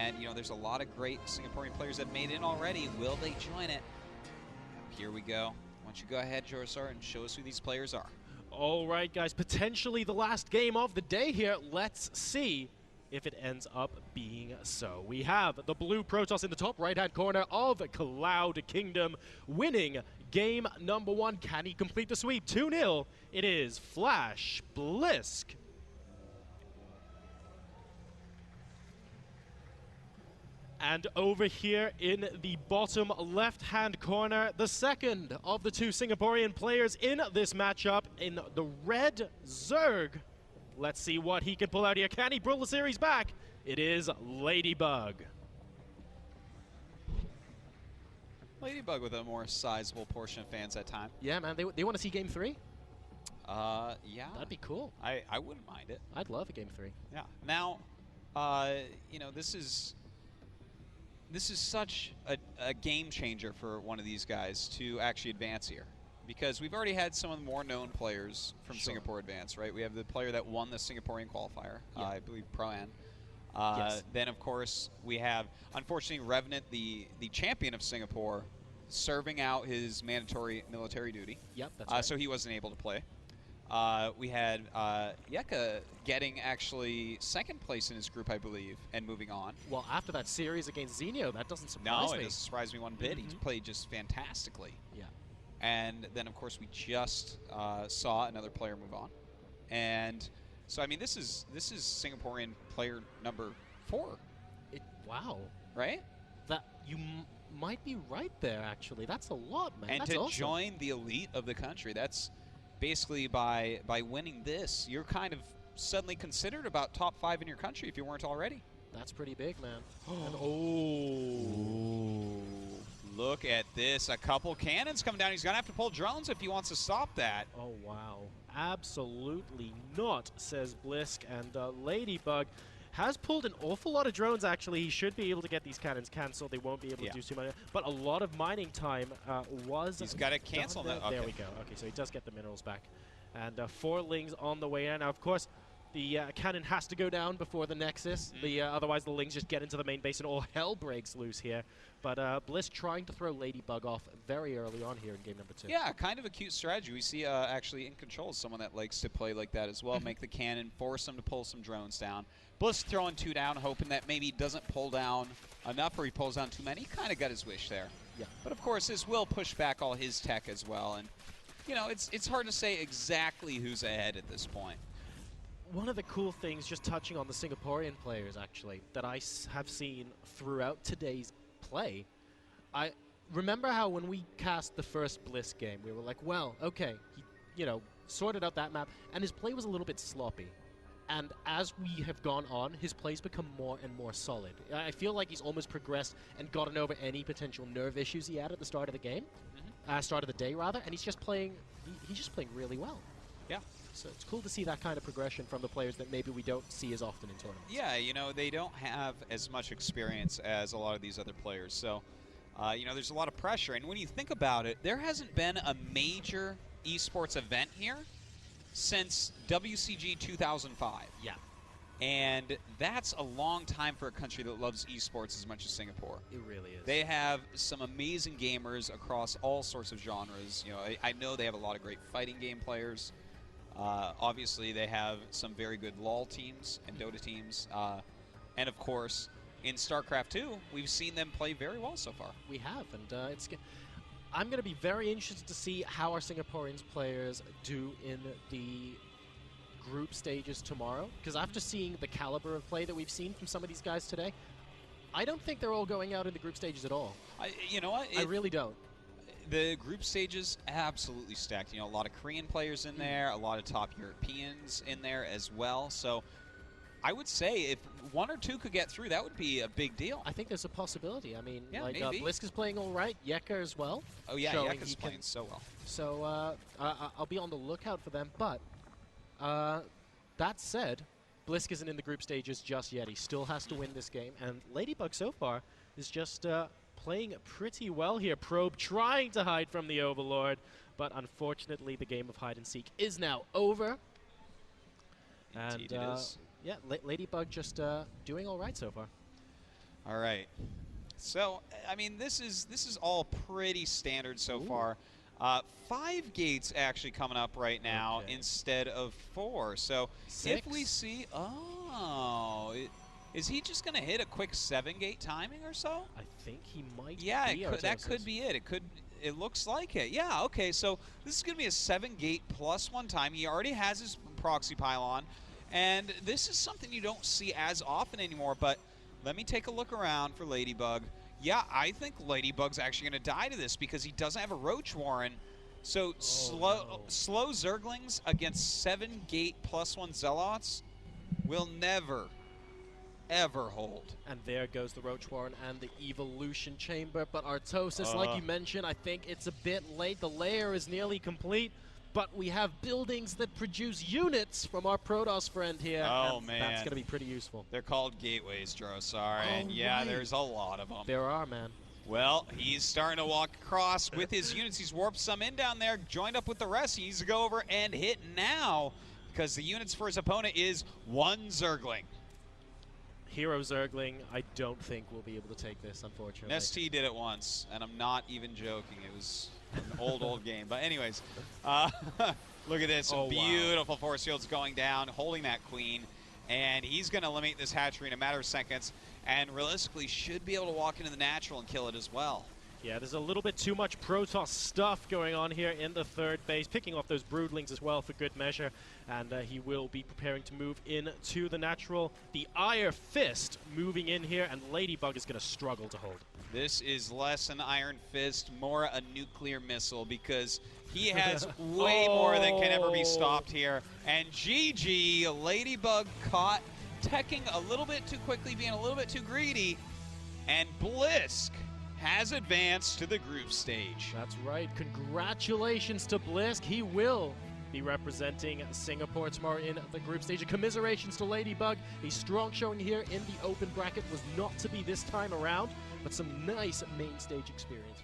And, you know, there's a lot of great Singaporean players that made in already. Will they join it? Here we go. Why don't you go ahead, Jorsar, and show us who these players are. All right, guys, potentially the last game of the day here. Let's see if it ends up being so. We have the blue Protoss in the top right-hand corner of Cloud Kingdom winning game number 1. Can he complete the sweep? 2-0. It is Flash Blysk. And over here in the bottom left-hand corner, the second of the 2 Singaporean players in this matchup in the red Zerg. Let's see what he can pull out here. Can he pull the series back? It is Ladybug. Ladybug with a more sizable portion of fans that time. Yeah, man. They want to see Game 3? Yeah. That'd be cool. I wouldn't mind it. I'd love a Game 3. Yeah. Now, you know, this is such a game changer for one of these guys to actually advance here. Because we've already had some of the more known players from Singapore advance, right? We have the player that won the Singaporean qualifier, I believe Pro-Am. Yes. Then, of course, we have, unfortunately, Revenant, the champion of Singapore, serving out his mandatory military duty. Yep, that's right. So he wasn't able to play. We had Yeka getting actually second place in his group, I believe, and moving on. Well, after that series against Xenio, that doesn't surprise me. No, it doesn't surprise me one bit. He played just fantastically. Yeah. And then, of course, we just saw another player move on. And so, I mean, this is Singaporean player number 4. Wow. Right? That you might be right there, actually. That's a lot, man. And that's to awesome. join the elite of the country, that's basically by winning this, you're kind of suddenly considered about top 5 in your country if you weren't already. That's pretty big, man. And, Look at this. A couple cannons coming down. He's going to have to pull drones if he wants to stop that. Oh, wow. Absolutely not, says Blysk. And Ladybug has pulled an awful lot of drones, actually. He should be able to get these cannons cancelled. They won't be able to do too much. But a lot of mining time was He's got to cancel that. Okay. There we go. Okay, so he does get the minerals back. And 4 Lings on the way in. Now, of course, the cannon has to go down before the Nexus. Otherwise, the Lings just get into the main base and all hell breaks loose here. But Blysk trying to throw Ladybug off very early on here in game number 2. Yeah, kind of a cute strategy. We see actually In Control is someone that likes to play like that as well. Make the cannon, force them to pull some drones down. Blysk throwing 2 down, hoping that maybe he doesn't pull down enough or he pulls down too many. He kind of got his wish there. Yeah. But of course, this will push back all his tech as well. And, you know, it's hard to say exactly who's ahead at this point. One of the cool things, just touching on the Singaporean players, actually, that I have seen throughout today's play, I remember how when we cast the first Blysk game, we were like, well, okay, he, you know, sorted out that map, and his play was a little bit sloppy. And as we have gone on, his play's become more and more solid. I feel like he's almost progressed and gotten over any potential nerve issues he had at the start of the game, start of the day, rather, and he's just playing really well. Yeah. So it's cool to see that kind of progression from the players that maybe we don't see as often in tournaments. Yeah, you know, they don't have as much experience as a lot of these other players. So, you know, there's a lot of pressure. And when you think about it, there hasn't been a major esports event here since WCG 2005. Yeah. And that's a long time for a country that loves esports as much as Singapore. It really is. They have some amazing gamers across all sorts of genres. You know, I know they have a lot of great fighting game players. Obviously, they have some very good LoL teams and Dota teams. And, of course, in StarCraft 2, we've seen them play very well so far. We have, and I'm going to be very interested to see how our Singaporean players do in the group stages tomorrow, because after seeing the caliber of play that we've seen from some of these guys today, I don't think they're all going out in the group stages at all. You know what? I really don't. The group stages, absolutely stacked. You know, a lot of Korean players in there, a lot of top Europeans in there as well. So I would say if 1 or 2 could get through, that would be a big deal. I think there's a possibility. I mean, yeah, like maybe. Blysk is playing all right, Yeka as well. Oh yeah, Yeka's playing so well. So I'll be on the lookout for them. But that said, Blysk isn't in the group stages just yet. He still has to win this game. And Ladybug so far is just playing pretty well here. Probe trying to hide from the Overlord, but unfortunately the game of hide and seek is now over. Indeed and it is. yeah, Ladybug just doing all right so far. All right. So, I mean, this is all pretty standard so Ooh. far. 5 gates actually coming up right now instead of 4. So 6. if we see, is he just going to hit a quick 7-gate timing or so? I think he might. Yeah, be that could be it. It looks like it. Yeah. Okay. So this is going to be a 7-gate +1 time. He already has his proxy pylon, and this is something you don't see as often anymore. But let me take a look around for Ladybug. Yeah, I think Ladybug's actually going to die to this because he doesn't have a Roach Warren. So slow Zerglings against 7-gate +1 Zealots will never, ever hold. And there goes the Roach Warren and the Evolution Chamber. But Artosis, like you mentioned, I think it's a bit late. The layer is nearly complete. But we have buildings that produce units from our Protoss friend here. Oh, and man. That's going to be pretty useful. They're called gateways, Drossar, and yeah, right. there's a lot of them. There are, man. Well, he's starting to walk across with his units. He's warped some in down there, joined up with the rest. He needs to go over and hit now because the units for his opponent is 1 Zergling. Hero Zergling, I don't think will be able to take this, unfortunately. ST did it once, and I'm not even joking. It was an old game. But anyways, look at this. Some beautiful force fields going down, holding that queen. And he's going to eliminate this hatchery in a matter of seconds, and realistically should be able to walk into the natural and kill it as well. Yeah, there's a little bit too much Protoss stuff going on here in the 3rd base, picking off those broodlings as well for good measure, and he will be preparing to move into the natural. The Iron Fist moving in here, and Ladybug is going to struggle to hold. This is less an Iron Fist, more a nuclear missile, because he has way more than can ever be stopped here. And GG, Ladybug caught teching a little bit too quickly, being a little bit too greedy, and Blysk has advanced to the group stage. That's right. Congratulations to Blysk. He will be representing Singapore tomorrow in the group stage. And commiserations to Ladybug. A strong showing here in the open bracket was not to be this time around, but some nice main stage experience.